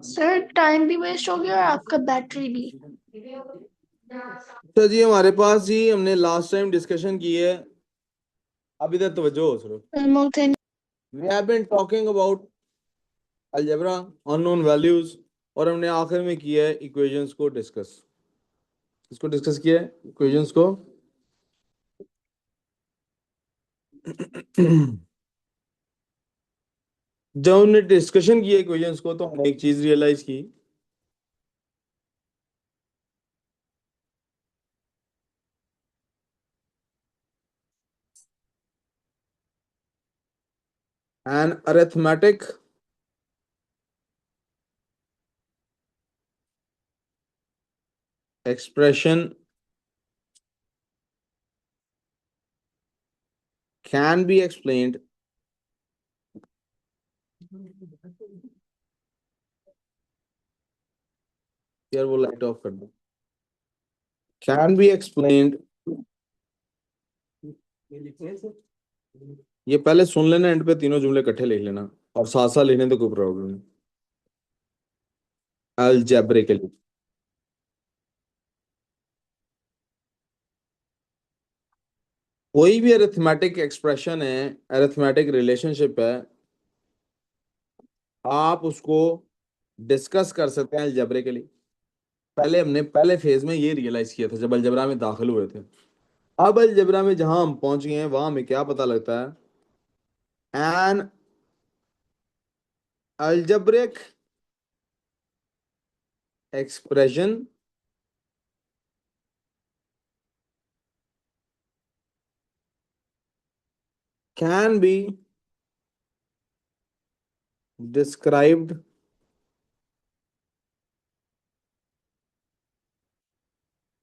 Sir time भी waste हो गया और आपका बैटरी भी। अच्छा जी, हमारे पास जी हमने लास्ट टाइम डिस्कशन की है। अभी तक तवज्जो हो सिर्फ। Simultaneous. We have been talking about algebra, unknown values, और हमने आखिर में किया है इक्वेशंस को डिस्कस। इसको डिस्कस किया है इक्वेशंस को। जब हमने डिस्कशन किया इक्वेशंस को तो हमने एक चीज रियलाइज की। An arithmetic expression can be explained यार वो लाइट ऑफ कर दो। can be explained, ये पहले सुन लेना, एंड पे तीनों जुमले इकट्ठे लिख लेना और साथ साथ लिखने तो कोई प्रॉब्लम नहीं। algebraically, कोई भी अरिथमेटिक एक्सप्रेशन है, अरिथमेटिक रिलेशनशिप है, आप उसको डिस्कस कर सकते हैं अलजेब्रिकली। पहले हमने पहले फेज में ये रियलाइज किया था जब अलजेब्रा में दाखिल हुए थे। अब अलजेब्रा में जहां हम पहुंच गए हैं वहां हमें क्या पता लगता है? N algebraic expression can be described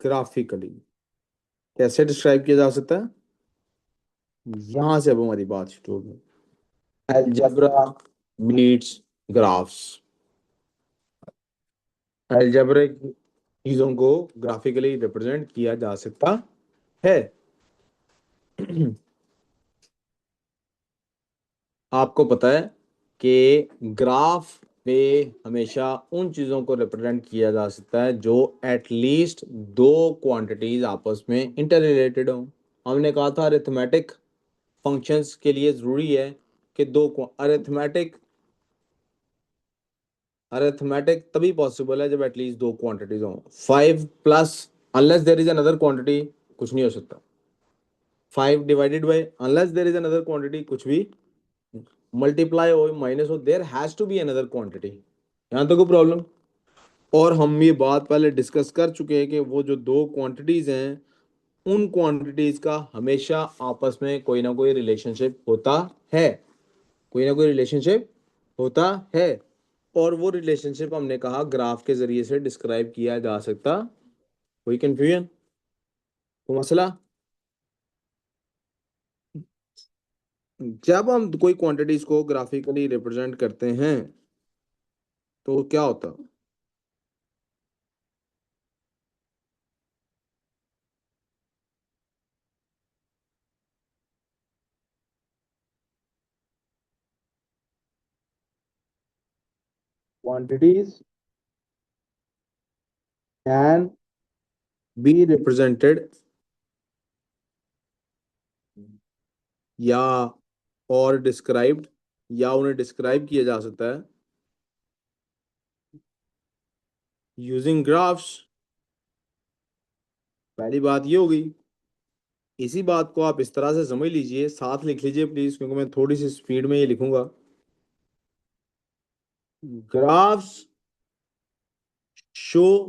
graphically। कैसे डिस्क्राइब किया जा सकता है? यहां से अब हमारी बात शुरू होगी। Algebra meets graphs. अलजेब्रिक चीजों को ग्राफिकली रिप्रेजेंट किया जा सकता है। आपको पता है कि ग्राफ पे हमेशा उन चीज़ों को रिप्रेजेंट किया जा सकता है जो एटलीस्ट दो क्वांटिटीज आपस में इंटर रिलेटेड हो। हमने कहा था अरिथमेटिक फंक्शंस के लिए ज़रूरी है कि दो अरिथमेटिक अरिथमेटिक तभी पॉसिबल है जब एटलीस्ट दो क्वांटिटीज हो। 5 plus unless there is another quantity कुछ नहीं हो सकता। 5 divided by unless there is another quantity कुछ भी, मल्टीप्लाई हो माइनस हो, there has to be another quantity. यहाँ तो कोई प्रॉब्लम। और हम ये बात पहले डिस्कस कर चुके हैं कि वो जो दो क्वांटिटीज हैं उन क्वांटिटीज का हमेशा आपस में कोई ना कोई रिलेशनशिप होता है। कोई ना कोई रिलेशनशिप होता है। और वो रिलेशनशिप हमने कहा ग्राफ के जरिए से डिस्क्राइब किया जा सकता। कोई कंफ्यूजन, कोई मसला? जब हम कोई क्वांटिटीज को ग्राफिकली रिप्रेजेंट करते हैं तो क्या होता? क्वांटिटीज कैन बी रिप्रेजेंटेड या और डिस्क्राइब्ड, या उन्हें डिस्क्राइब किया जा सकता है यूजिंग ग्राफ्स। पहली बात ये होगी। इसी बात को आप इस तरह से समझ लीजिए, साथ लिख लीजिए प्लीज, क्योंकि मैं थोड़ी सी स्पीड में ये लिखूंगा। ग्राफ्स शो,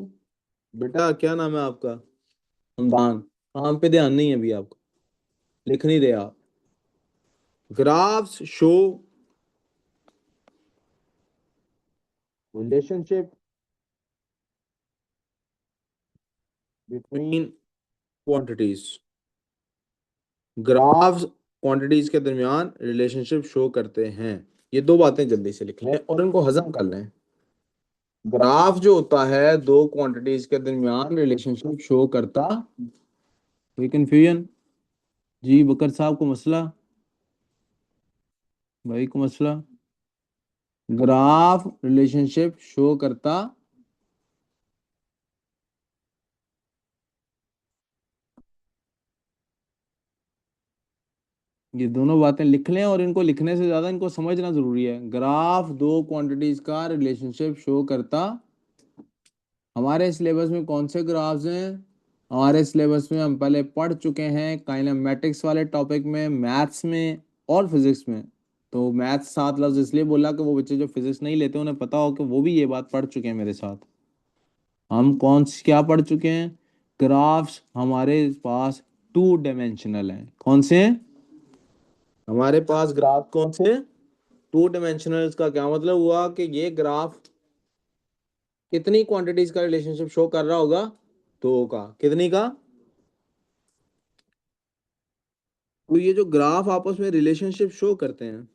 बेटा क्या नाम है आपका? हमदान। काम पे ध्यान नहीं है अभी आपको, लिख नहीं रहे आप। Graphs show relationship between quantities. Graphs quantities के दरमियान रिलेशनशिप शो करते हैं। ये दो बातें जल्दी से लिख लें और इनको हजम कर लें। ग्राफ जो होता है दो क्वांटिटीज के दरमियान रिलेशनशिप शो करता। कोई कंफ्यूजन? जी बकर साहब को मसला? भाई को मसला ग्राफ रिलेशनशिप शो करता ये दोनों बातें लिख लें, और इनको लिखने से ज्यादा इनको समझना जरूरी है। ग्राफ दो क्वांटिटीज का रिलेशनशिप शो करता। हमारे सिलेबस में कौन से ग्राफ्स हैं? हमारे सिलेबस में हम पहले पढ़ चुके हैं काइनेमेटिक्स वाले टॉपिक में, मैथ्स में और फिजिक्स में। तो मैथ्स साथ लफ्ज इसलिए बोला कि वो बच्चे जो फिजिक्स नहीं लेते उन्हें पता हो कि वो भी ये बात पढ़ चुके हैं मेरे साथ। हम कौन सी क्या पढ़ चुके हैं? ग्राफ्स हमारे पास टू डायमेंशनल हैं। कौन से हैं हमारे पास ग्राफ? कौन से? टू डायमेंशनल का क्या मतलब हुआ कि ये ग्राफ कितनी क्वांटिटीज का रिलेशनशिप शो कर रहा होगा? दो का। कितनी का? तो ये जो ग्राफ आपस में रिलेशनशिप शो करते हैं,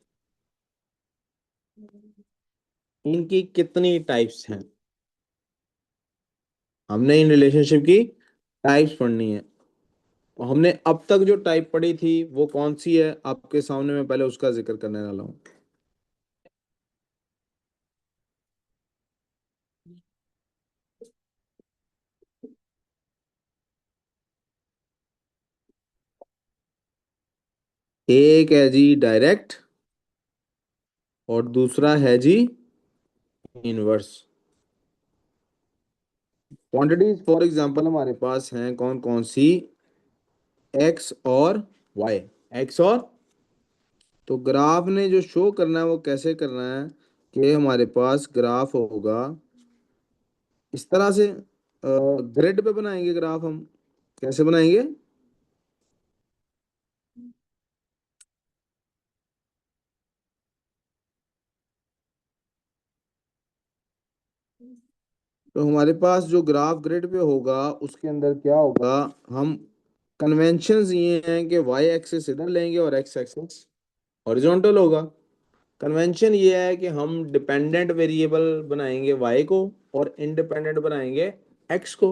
इनकी कितनी टाइप्स हैं? हमने इन रिलेशनशिप की टाइप्स पढ़नी है। तो हमने अब तक जो टाइप पढ़ी थी वो कौन सी है आपके सामने? मैं पहले उसका जिक्र करने वाला हूँ। एक है जी डायरेक्ट, और दूसरा है जी इनवर्स। क्वांटिटीज फॉर एग्जांपल हमारे पास हैं कौन कौन सी? एक्स और वाई। एक्स और, तो ग्राफ ने जो शो करना है वो कैसे करना है कि हमारे पास ग्राफ होगा इस तरह से। ग्रिड पे बनाएंगे ग्राफ हम। कैसे बनाएंगे? तो हमारे पास जो ग्राफ ग्रिड पे होगा उसके अंदर क्या होगा? हम कन्वेंशंस ये हैं कि वाई एक्सिस इधर लेंगे और एक्स एक्सिस हॉरिजॉन्टल होगा। कन्वेंशन ये है कि हम डिपेंडेंट वेरिएबल बनाएंगे वाई को और इंडिपेंडेंट बनाएंगे एक्स को।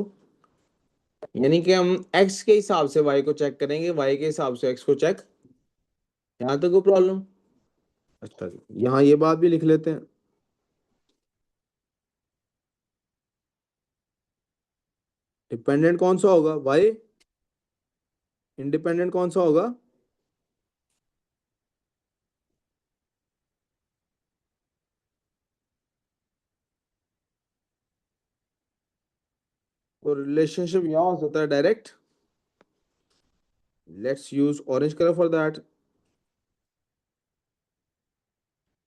यानी कि हम एक्स के हिसाब से वाई को चेक करेंगे, वाई के हिसाब से एक्स को चेक। यहाँ तक कोई प्रॉब्लम? अच्छा जी, यहाँ ये बात भी लिख लेते हैं। डिपेंडेंट कौन सा होगा? वाई। इंडिपेंडेंट कौन सा होगा? तो रिलेशनशिप यहाँ हो सकता है direct. Let's use orange colour for that.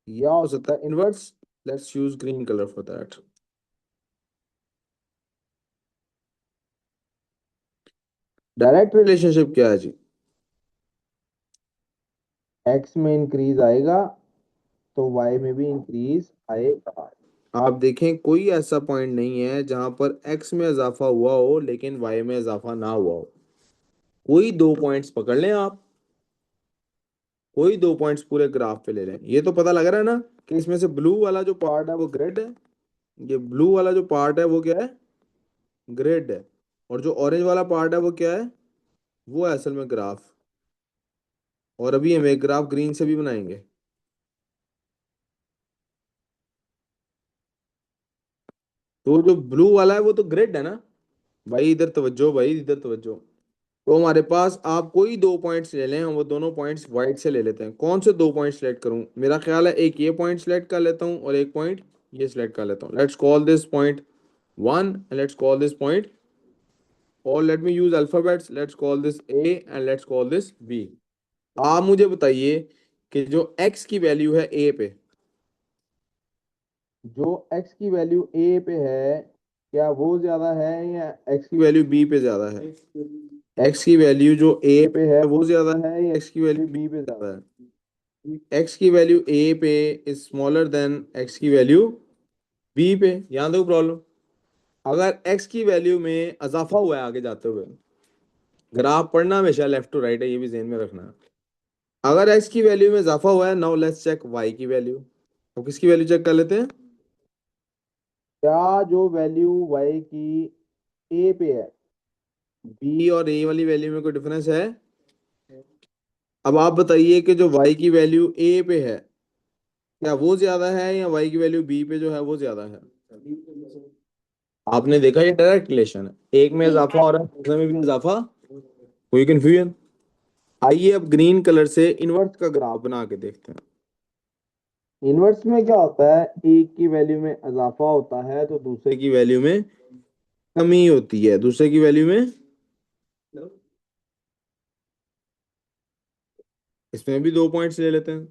या हो सकता है inverse. Let's use green colour for that. Direct relationship क्या है जी? एक्स में इंक्रीज आएगा तो वाई में भी इंक्रीज आएगा। आप देखें कोई ऐसा पॉइंट नहीं है जहां पर एक्स में इजाफा हुआ हो लेकिन वाई में इजाफा ना हुआ हो। कोई दो पॉइंट्स पकड़ लें आप। कोई दो पॉइंट्स पूरे ग्राफ पे ले लें। ये तो पता लग रहा है ना कि इसमें से ब्लू वाला जो पार्ट है वो ग्रिड है। ये ब्लू वाला जो पार्ट है वो क्या है? ग्रिड है। और जो ऑरेंज वाला पार्ट है वो क्या है? वो है असल में ग्राफ। और अभी हम एक ग्राफ ग्रीन से भी बनाएंगे। तो जो ब्लू वाला है वो तो ग्रिड है ना? भाई इधर तवज्जो, भाई इधर तवज्जो। तो हमारे पास आप कोई दो पॉइंट्स ले लें, हम वो दोनों पॉइंट्स वाइट से ले लेते हैं। कौन से दो पॉइंट सेलेक्ट करूं? मेरा ख्याल है एक ये पॉइंट सेलेक्ट कर लेता हूं और एक पॉइंट ये सिलेक्ट कर लेता हूं। Let's call this point 1 and let's call this point, और let me use alphabets. Let's call this A and let's call this B. आप मुझे बताइए कि जो x की वैल्यू है a पे, जो x की वैल्यू a पे है, क्या वो ज्यादा है या x की वैल्यू b पे ज्यादा है? x की वैल्यू जो a पे है वो ज्यादा है या x की वैल्यू b पे ज्यादा है? x की वैल्यू a पे इज स्मॉलर देन x की वैल्यू b पे। यहाँ देखो प्रॉब्लम। अगर x की वैल्यू में इजाफा हुआ है आगे जाते हुए, ग्राफ पढ़ना हमेशा लेफ्ट टू राइट है, ये भी ध्यान में रखना है। अगर x की वैल्यू में इजाफा हुआ है, नाउ लेट्स चेक y की वैल्यू। तो किसकी वैल्यू चेक कर लेते हैं? क्या जो वैल्यू y की a पे है, b और a वाली वैल्यू में कोई डिफरेंस है? अब आप बताइए कि जो y की वैल्यू a पे है क्या वो ज्यादा है या y की वैल्यू b पे जो है वो ज्यादा है? आपने देखा ये डायरेक्ट रिलेशन है, एक में इजाफा हो रहा है दूसरे में भी इजाफा। कोई कंफ्यूजन? आइए अब ग्रीन कलर से इनवर्स का ग्राफ बना के देखते हैं। इनवर्स में क्या होता है, एक की वैल्यू में इजाफा होता है तो दूसरे की वैल्यू में कमी होती है, दूसरे की वैल्यू में। इसमें भी 2 पॉइंट्स ले लेते हैं।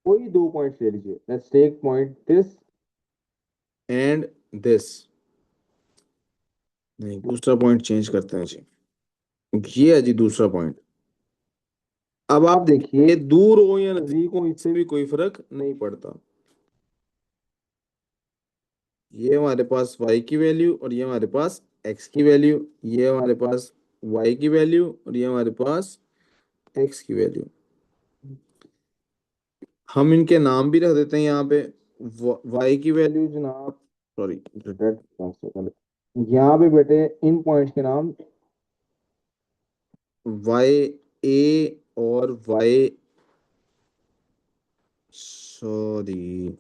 कोई 2 पॉइंट्स ले लीजिए, let's take point this and this. नहीं, दूसरा पॉइंट चेंज करते हैं जी। ये है जी दूसरा पॉइंट। अब आप देखिए, दूर हो या नजदीक हो इससे भी कोई फर्क नहीं पड़ता। ये हमारे पास y की वैल्यू और ये हमारे पास x की वैल्यू, ये हमारे पास y की वैल्यू और ये हमारे पास x की वैल्यू। हम इनके नाम भी रख देते हैं यहाँ पे। y की वैल्यू जनाब, सॉरी, यहाँ पे बेटे इन पॉइंट्स के नाम y a और y, सॉरी,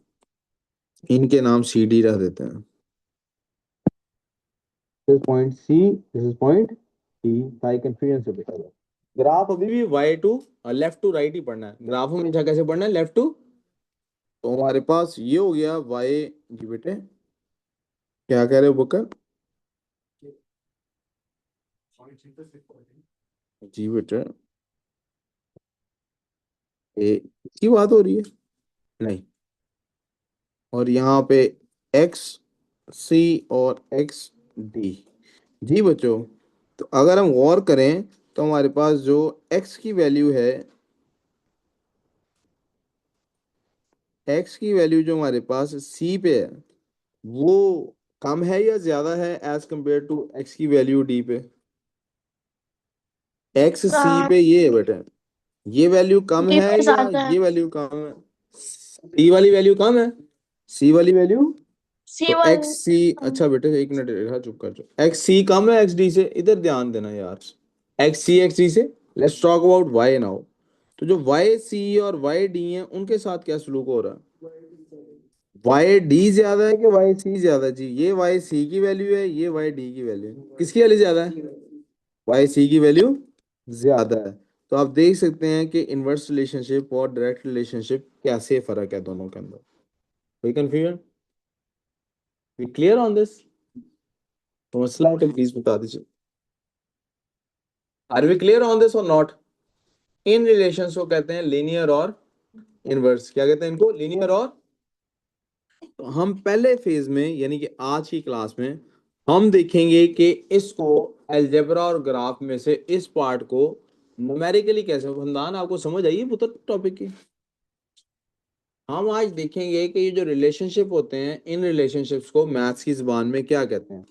इनके नाम सी डी रख देते हैं। This point C, this is point D, ताकि कंफ्यूजन से बचा जाए। ग्राफ अभी भी Y to left to right ही पढ़ना है, ग्राफ हमेशा कैसे पढ़ना है, लेफ्ट टू। तो हमारे पास ये हो गया वाई। जी बेटे, क्या कह रहे हो बुकर? जी बेटे, ए की बात हो रही है? नहीं। और यहाँ पे एक्स सी और एक्स डी। जी बच्चों, तो अगर हम गौर करें तो हमारे पास जो एक्स की वैल्यू है, एक्स की वैल्यू जो हमारे पास सी पे है वो कम है या ज्यादा है एज कंपेयर टू एक्स की वैल्यू डी पे? एक्स सी पे ये है बेटा, ये वैल्यू कम डी है पे या ज्यादा है। ये वैल्यू कम है? सी वाली वैल्यू कम है, सी वाली वैल्यू। सी तो वन। एक्स सी, अच्छा बेटे एक मिनट रेखा चुप कर जाओ, एक्स सी कम है एक्स डी से, इधर ध्यान देना यार। एक्स सी एक्स डी से। Let's talk about y now. तो जो वाई सी और वाई डी है उनके साथ क्या सलूक हो रहा है? वाई डी ज्यादा है कि वाई सी ज्यादा है? जी, ये वाई सी की वैल्यू है, ये वाई डी की वैल्यू है, किसकी वैल्यू ज्यादा है? वाई सी की वैल्यू ज्यादा है। तो आप देख सकते हैं कि इनवर्स रिलेशनशिप और डायरेक्ट रिलेशनशिप कैसे फर्क है दोनों के अंदर। कोई confusion? We clear on this? तो मसला है तो प्लीज बता दीजिए। Are we clear on this और नॉट? इन रिलेशंस को कहते हैं लीनियर और इनवर्स। क्या कहते हैं इनको? लीनियर और। तो हम पहले फेज में यानी कि आज की क्लास में हम देखेंगे कि इसको अलजेब्रा और ग्राफ में से इस पार्ट को न्यूमेरिकली कैसे फंदान, आपको समझ आइए पुत्र टॉपिक की। हम आज देखेंगे कि ये जो रिलेशनशिप होते हैं इन रिलेशनशिप्स को मैथ्स की जुबान में क्या कहते हैं।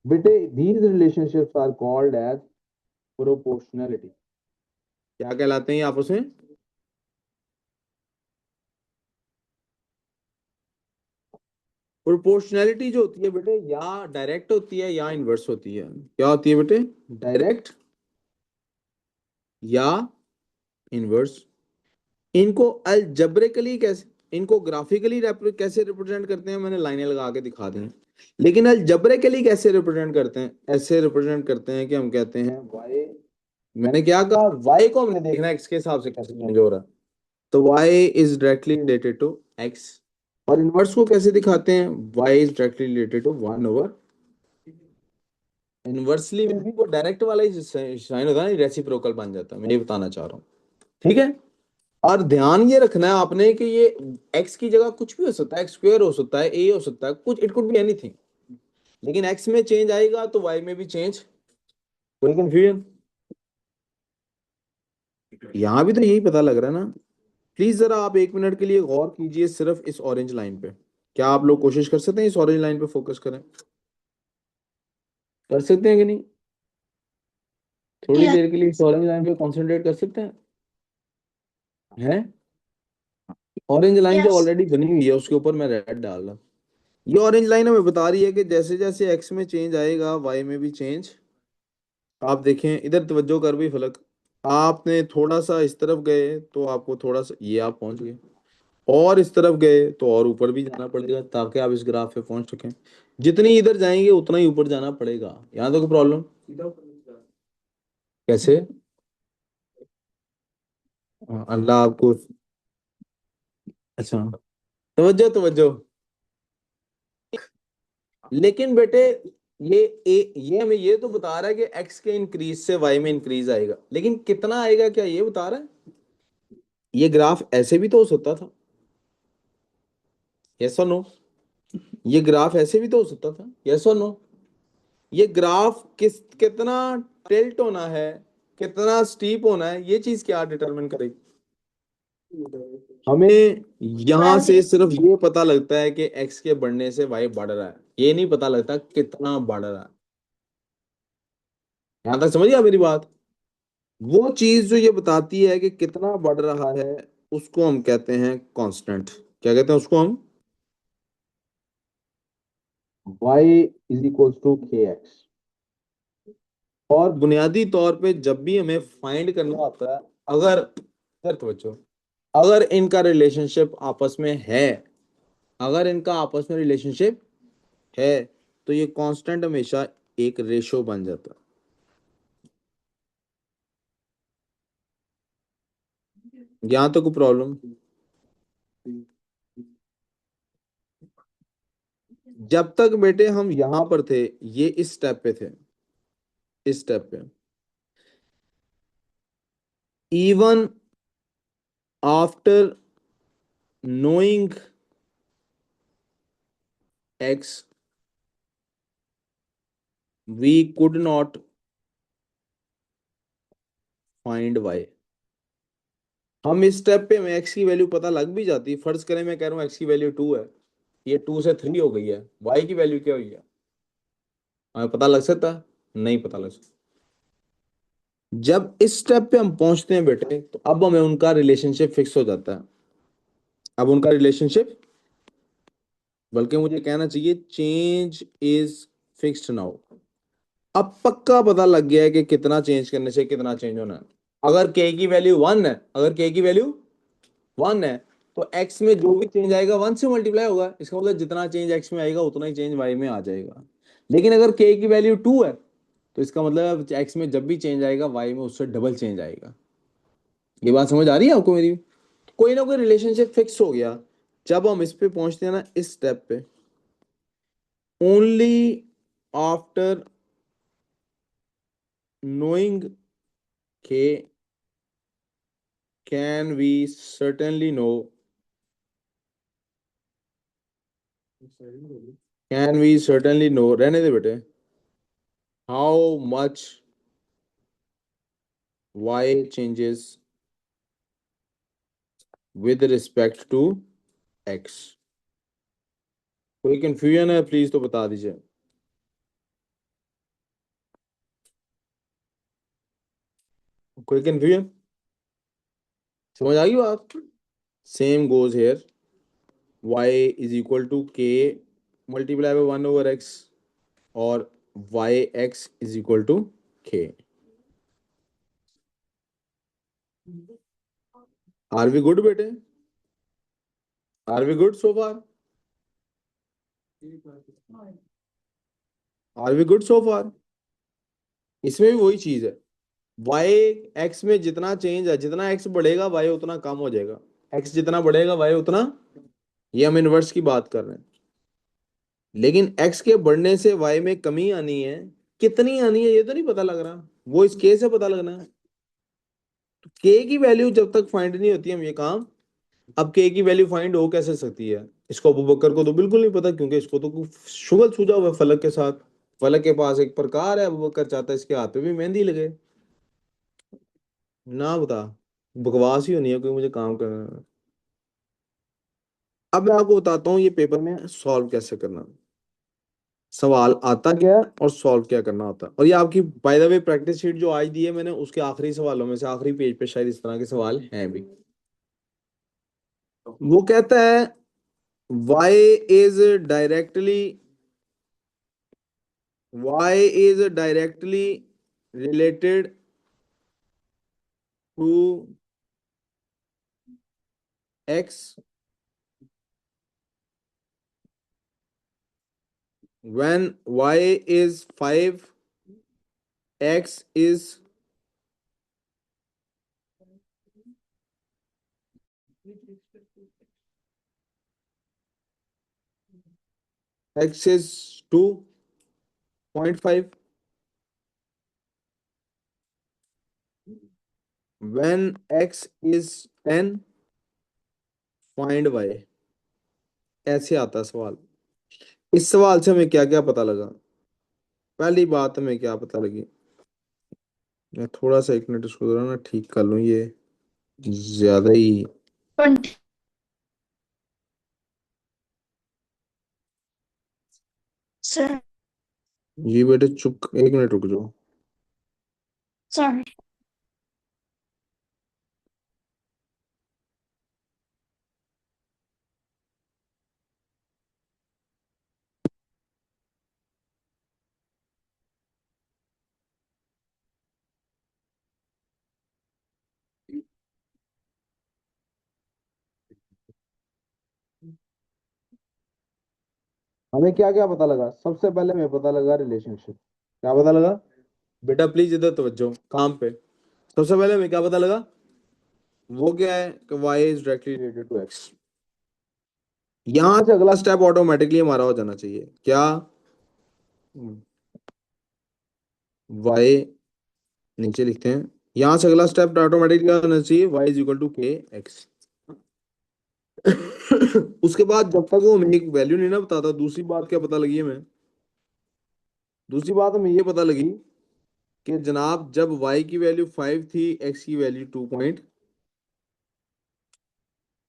बेटे these relationships are called as proportionality. क्या कहलाते हैं ये आपस में? प्रोपोर्शनैलिटी जो होती है बेटे या डायरेक्ट होती है या इनवर्स होती है। क्या होती है बेटे? डायरेक्ट या इनवर्स। इनको अलजब्रिकली कैसे, इनको ग्राफिकली कैसे रिप्रेजेंट करते हैं, मैंने लाइनें लगा के दिखा दी हैं। लेकिन अलजब्रिकली कैसे रिप्रेजेंट करते हैं? ऐसे रिप्रेजेंट करते हैं कि हम कहते हैं वाई, मैंने क्या कहा, वाई को हमने देखना है एक्स के हिसाब से कैसे चेंज हो रहा है। तो y is directly related to x. और इनवर्स को कैसे दिखाते हैं? Y is directly related to 1/। Inversely में भी वो डायरेक्ट वाला ही साइन होता है ना, रेसिप्रोकल बन जाता है, मैं ये बताना चाह रहा हूँ। ठीक है। और ध्यान ये रखना है आपने कि ये x की जगह कुछ भी हो सकता है, एक्स स्क्वायर हो सकता है, a हो सकता है, कुछ इट कुड बी एनीथिंग। लेकिन x में चेंज आएगा तो y में भी चेंज। कोई कंफ्यूजन? यहां भी तो यही पता लग रहा है ना। प्लीज जरा आप 1 मिनट के लिए गौर कीजिए सिर्फ इस ऑरेंज लाइन पे। क्या आप लोग कोशिश कर सकते हैं इस ऑरेंज लाइन पे फोकस करें? कर सकते हैं कि नहीं? थोड़ी यस। देर के लिए इस ऑरेंज लाइन पे कंसंट्रेट कर सकते हैं? हैं? ऑरेंज लाइन जो यस। ऑलरेडी बनी हुई है उसके ऊपर मैं रेड डाल रहा हूँ। ये ऑरेंज लाइन हमें बता रही है कि जैसे जैसे एक्स में चेंज आएगा वाई में भी चेंज आप देखें इधर तवज्जो कर भी फलक, आपने थोड़ा सा इस तरफ गए तो आपको थोड़ा सा ये आप पहुंच गए, और इस तरफ गए तो और ऊपर भी जाना पड़ेगा ताकि आप इस ग्राफ पे पहुंच सकें। जितनी इधर जाएंगे उतना ही ऊपर जाना पड़ेगा। यहाँ तो कोई प्रॉब्लम? कैसे? हाँ, अल्लाह आपको। अच्छा, तवज्जो तवज्जो। लेकिन बेटे ये हमें ये तो बता रहा है कि एक्स के इंक्रीज से वाई में इंक्रीज आएगा, लेकिन कितना आएगा क्या ये बता रहा है? ये ग्राफ ऐसे भी तो हो सकता था, यस और नो? ये ग्राफ ऐसे भी तो हो सकता था, यस और नो? ये ग्राफ कितना टिल्ट होना है, कितना स्टीप होना है, ये चीज क्या डिटरमिन करेगी? हमें यहां से सिर्फ ये पता लगता है कि एक्स के बढ़ने से वाई बढ़ रहा है, ये नहीं पता लगता कितना बढ़ रहा है। यहां तक समझिए आप मेरी बात? वो चीज जो ये बताती है कि कितना बढ़ रहा है, उसको हम कहते हैं कांस्टेंट। क्या कहते हैं उसको हम? y इज इक्वल टू के एक्स। और बुनियादी तौर पे जब भी हमें फाइंड करना होता है, अगर तो बच्चों, अगर इनका रिलेशनशिप आपस में है, अगर इनका आपस में रिलेशनशिप है, तो ये कांस्टेंट हमेशा एक रेशो बन जाता है। यहाँ तो कोई प्रॉब्लम? जब तक बेटे हम यहां पर थे, ये इस स्टेप पे थे, इस स्टेप पे, even after knowing x, we could not find y। हम इस स्टेप पे हमें x की वैल्यू पता लग भी जाती, फर्ज करें मैं कह रहा हूँ x की वैल्यू 2 है, ये 2 से 3 हो गई है, y की वैल्यू क्या हुई है? हमें पता लग सकता? नहीं पता लग सकता। जब इस स्टेप पे हम पहुंचते हैं बेटे, तो अब हमें उनका रिलेशनशिप फिक्स हो जाता है। अब उनका रिलेशनशिप, बल्कि मुझे कहना चाहिए चेंज इज फिक्स्ड नाउ। अब पक्का पता लग गया है कि कितना चेंज करने से कितना चेंज होना है। अगर k की वैल्यू 1 है, अगर k की वैल्यू 1 है, तो x में जो भी चेंज आएगा 1 से मल्टीप्लाई होगा, इसका मतलब जितना चेंज x में आएगा उतना ही चेंज y में आ जाएगा। लेकिन अगर k की वैल्यू 2 है, तो इसका मतलब x में जब भी चेंज आएगा y में उससे डबल चेंज आएगा। ये बात समझ आ रही है आपको मेरी? कोई ना कोई रिलेशनशिप फिक्स हो गया। जब हम इस पे पहुंचते हैं ना, इस स्टेप पे, only after knowing k can we certainly know, can we certainly know, रहने दे बेटे, how much y changes with respect to x। कोई कंफ्यूजन है प्लीज तो बता दीजिए। कोई कंफ्यूजन? समझ आ गई बात? Same goes here, y is equal to k multiply by 1/x, और y x is equal to k। Are we good बेटे? Are we good so far? Are we good so far? इसमें भी वही चीज है, वाई एक्स में जितना change है, जितना एक्स बढ़ेगा वाई उतना कम हो जाएगा, एक्स जितना बढ़ेगा वाई उतना, ये हम इनवर्स की बात कर रहे हैं। लेकिन एक्स के बढ़ने से वाई में कमी आनी है, कितनी आनी है ये तो नहीं पता लग रहा, वो इस के से पता लगना है। तो के की वैल्यू जब तक फाइंड नहीं होती हम ये काम, अब के की वैल्यू फाइंड हो कैसे सकती है? इसको अबू बकर को तो बिल्कुल नहीं पता, क्योंकि इसको तो शुगल सूझा हुआ है फलक के साथ। फलक के पास एक प्रकार है, अबू बकर चाहता है इसके हाथ पे भी मेहंदी लगे। ना बता, बकवास ही होनी है कोई, मुझे काम करना है। अब मैं आपको बताता हूँ ये पेपर में सॉल्व कैसे करना, सवाल आता क्या है और सॉल्व क्या करना होता है। और ये आपकी by the way practice sheet जो आज दी है मैंने, उसके आखिरी सवालों में से आखिरी पेज पे शायद इस तरह के सवाल हैं भी। वो कहता है y is directly y is directly related to x when y is 5, x is x is 2.5. When x is 10, find y. ऐसे आता है सवाल। इस सवाल से हमें क्या क्या पता लगा? पहली बात हमें क्या पता लगी? मैं थोड़ा सा 1 मिनट इसको जरा ना ठीक कर लूं, ये ज्यादा ही। 20. Sir, जी बेटे चुप, 1 मिनट रुक जाओ। sorry. हमें क्या क्या पता लगा? सबसे पहले हमें पता लगा रिलेशनशिप। क्या पता लगा बेटा? प्लीज इधर तवज्जो, काम पे। सबसे पहले हमें क्या पता लगा? वो क्या है कि y is directly related to x। यहां से अगला स्टेप ऑटोमेटिकली हमारा हो जाना चाहिए क्या? y, नीचे लिखते हैं, यहां से अगला स्टेप ऑटोमेटिकली क्या होना चाहिए? y इज इक्वल टू के एक्स। उसके बाद जब तक वो हमें एक वैल्यू नहीं ना बताता, दूसरी बात क्या पता लगी हमें? दूसरी बात हमें ये पता लगी कि जनाब जब y की वैल्यू 5 थी, x की वैल्यू 2 पॉइंट,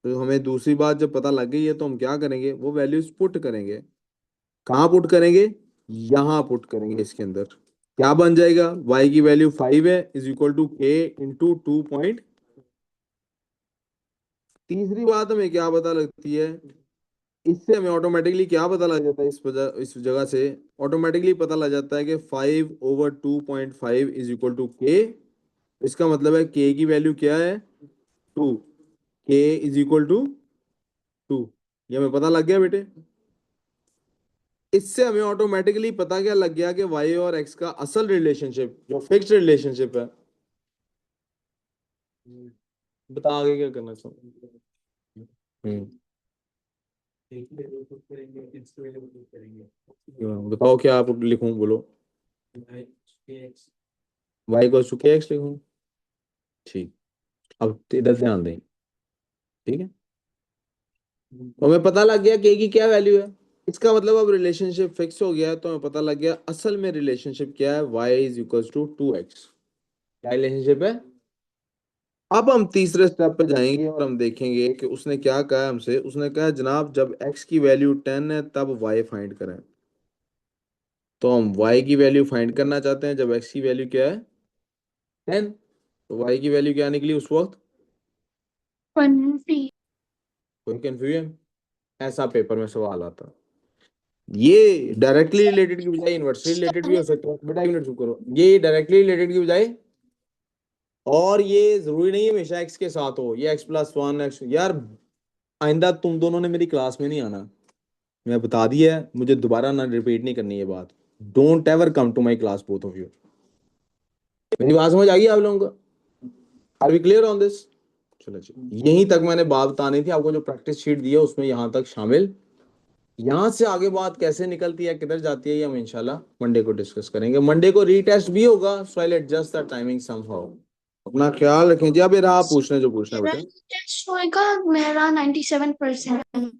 तो हमें दूसरी बात जब पता लग गई है तो हम क्या करेंगे? वो वैल्यूज पुट करेंगे। कहाँ पुट करेंगे? यहाँ पुट करेंगे इसके अंदर। क्या बन जाएगा? y की वैल्यू 5 है is equal to k into 2 point. तीसरी बात हमें क्या पता लगती है? इससे हमें ऑटोमेटिकली क्या पता लग जाता है? इस जगह से ऑटोमेटिकली पता लग जाता है कि 5/2.5 इज इक्वल टू के। इसका मतलब है के की वैल्यू क्या है? 2। के इज इक्वल टू 2। ये हमें पता लग गया बेटे। इससे हमें ऑटोमेटिकली पता क्या लग गया कि वाई और एक्स का असल रिलेशनशिप जो फिक्स्ड रिलेशनशिप है। बता आगे क्या करना चाहूँ। हम्म बताओ क्या आप लिखूं, बोलो। वाई को टू के एक्स लिखूं? ठीक। अब इधर ध्यान दें, ठीक है। तो हमें पता लग गया के की क्या वैल्यू है। इसका मतलब अब रिलेशनशिप फिक्स हो गया है, तो हमें पता लग गया असल में रिलेशनशिप क्या है। y is equal to 2x। क्या रिलेशनशिप है? अब हम तीसरे स्टेप पे जाएंगे और हम देखेंगे कि उसने क्या कहा हमसे। उसने कहा जनाब जब x की वैल्यू 10 है तब y फाइंड करें। तो हम y की वैल्यू फाइंड करना चाहते हैं जब x की वैल्यू क्या है? 10। तो y की वैल्यू क्या निकली उस वक्त? 20. कोई कंफ्यूजन? ऐसा पेपर में सवाल आता। ये डायरेक्टली रिलेटेड की बजाय इनवर्सली रिलेटेड भी हो सकता है। बेटा 1 मिनट चुप करो। ये डायरेक्टली रिलेटेड की बजाय, और ये जरूरी नहीं है हमेशा एक्स के साथ हो। ये x+1 एक्स, यार आइंदा तुम दोनों ने मेरी क्लास में नहीं आना। मैं बता दिया है, मुझे दोबारा ना रिपीट नहीं करनी ये बात। Don't ever come to my class both of you. मेरी बात समझ आ गई आप लोगों को? Are we clear on this? चलो जी, यहीं तक मैंने बात बतानी थी आपको। जो प्रैक्टिस शीट दी है उसमें यहां तक शामिल। यहां से आगे बात कैसे निकलती है, किधर जाती है, ये हम इंशाल्लाह मंडे को डिस्कस करेंगे। मंडे को रीटेस्ट भी होगा, so I will adjust the timing somehow. अपना ख्याल रखें जी। अब ये रहा, आप पूछना जो पूछना है मेरा बेटा। टेस्ट होएगा, मेरा 97%।